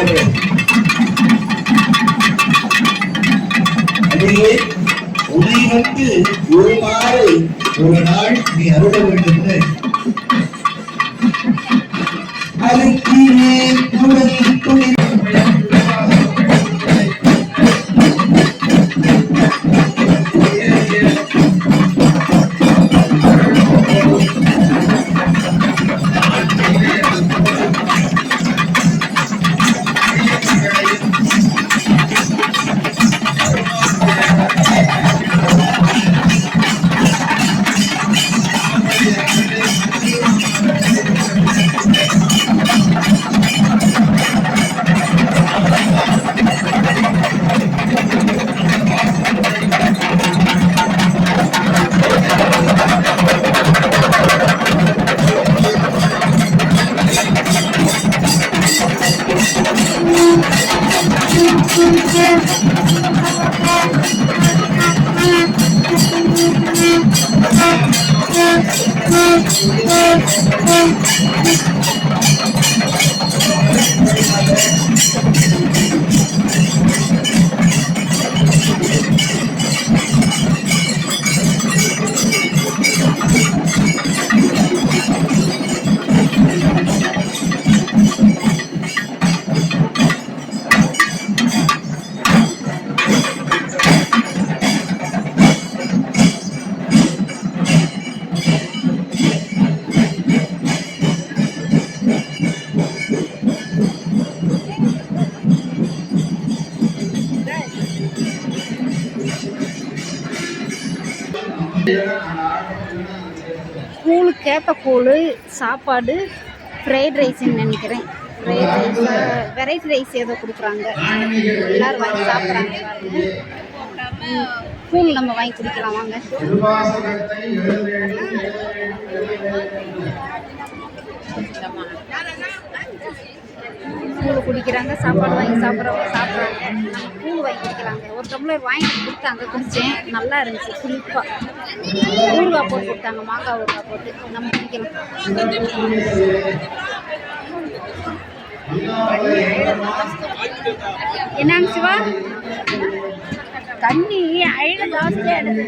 அதையே உதயனுக்கு ஒரு நாள் நீ அருள வேண்டும் அழைக்கிறேன் கூழ் கேப்பக்கூழ் சாப்பாடு ஃப்ரைட் ரைஸ்ன்னு நினைக்கிறேன். ஃப்ரைட் ரைஸ் வெரைட்டி ரைஸ் ஏதோ கொடுக்குறாங்க. எல்லோரும் வாங்கி சாப்பிட்றாங்க. கூழ் நம்ம வாங்கி குடிக்கலாம் வாங்க. கூழ் குடிக்கிறாங்க, சாப்பாடு வாங்கி சாப்பிட்றவங்க சாப்பிட்றாங்க. நம்ம கூழ் வாங்கி குடிக்கிறாங்க. ஒரு டம்ளர் வாங்கி கொடுத்தாங்க, குடித்தேன். நல்லா இருந்துச்சு. புளிப்பாக ஊறுகாய் போட்டு கொடுத்தாங்க, மாங்காய் ஊறுகாய் போட்டு. நம்ம குடிக்கலாம். என்னங்க சிவா? தண்ணி அழகு ஜாஸ்தியாக எடுத்து.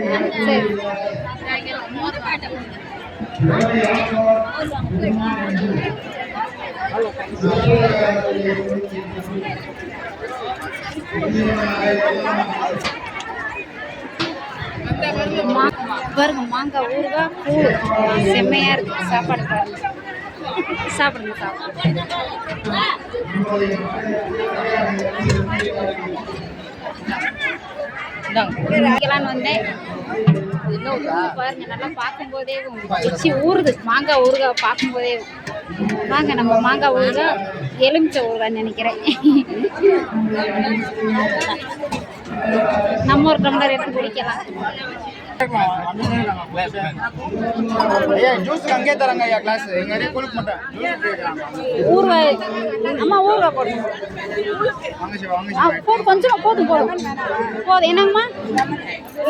சரி பாருங்க, மாங்காய் ஊறுகாய் கூழ் செம்மையாக இருக்குது. சாப்பாடு பாருங்க, சாப்பிடுங்க சாப்பிடுங்க. வந்தேன் பாருங்க, நல்லா பார்க்கும்போதே வச்சு ஊறுது. மாங்காய் ஊறுகாய் பார்க்கும்போதே வாங்க. நம்ம மாங்காய் ஊறுகாய் எலுமிச்சை ஊறுகான்னு நினைக்கிறேன். நம்ம ஒரு டம்ளர் எடுத்து குடிக்கலாம். ஊறுகாய் அம்மா ஊறுகாய் போடுங்க. போதும், கொஞ்சம் போதும் போதும் போதும். என்னங்கம்மா?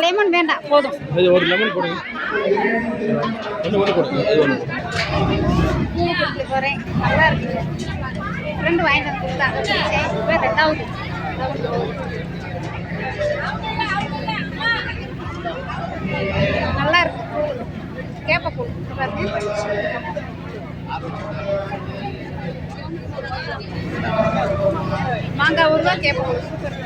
லெமன் வேண்டாம், போதும். ஒரு லெமன் போடுங்க. போகிறேன். நல்லா இருக்குது. ஃப்ரெண்டு வாங்கிட்டு வந்து கொடுத்தாங்க. ரெண்டாவது நல்லா இருக்கு. கேப்பக்கூழ் மாங்காய் ஊறுகாய் கேப்பக்கூழ் சூப்பர்.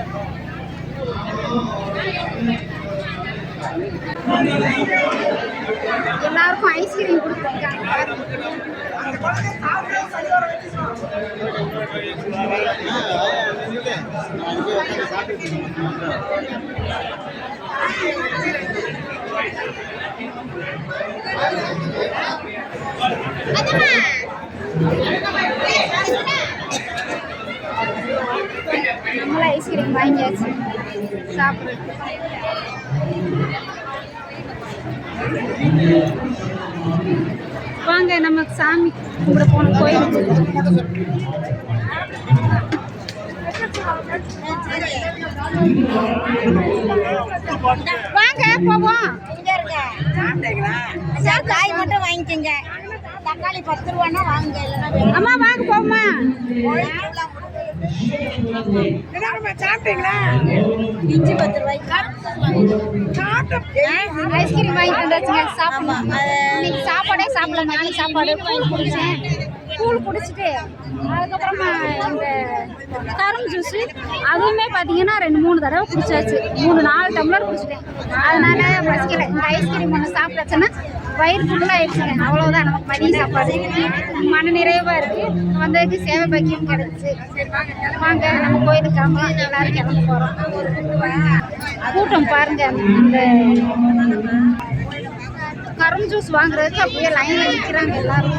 எல்லாருக்கும் ஐஸ்கிரீம் கொடுத்துருக்காங்க. நம்மள ஐஸ்கிரீம் வாங்கியாச்சு சாப்பிடுறது. வாங்க நம்ம சாமி கும்பிட போன கோயில். வாங்க போவோம். காய் மட்டும் வாங்கிக்கோங்க. தக்காளி 10 ரூபான்னா வாங்க. அம்மா வாங்க போமா. சாப்பிட்டீங்களா? இஞ்சி 10 ரூபாய்க்கு ஐஸ்கிரீம் வாங்கிட்டு வந்தாச்சுங்க. சாப்பிடலாம். இன்னைக்கு சாப்பாடே சாப்பிடல. மதியம் சாப்பாடு கூழ் குடிச்சேன். கூழ் குடிச்சிட்டு அதுக்கப்புறமா இந்த கரும் ஜூஸு அதுவுமே பார்த்தீங்கன்னா 2-3 தடவை குடிச்சாச்சு. 3-4 டம்ளர் குடிச்சிட்டேன். அதனால பசிக்கலை. இந்த ஐஸ்கிரீம் ஒன்று சாப்பிட்டாச்சுன்னா வயிறு ஃபுல்லாக ஆயிடுச்சுங்க. அவ்வளோதான் நமக்கு மதியம் சாப்பாடு. மன நிறைவாக இருக்குது. வந்ததுக்கு சேவை பாக்கியம் கிடச்சி. வாங்க நம்ம கோயிலுக்கு அம்மா எல்லாரும் கிளம்ப போகிறோம். கூட்டம் பாருங்க. இந்த கரும் ஜூஸ் வாங்குறதுக்கு அப்படியே லைனில் நிற்கிறாங்க எல்லாரும்.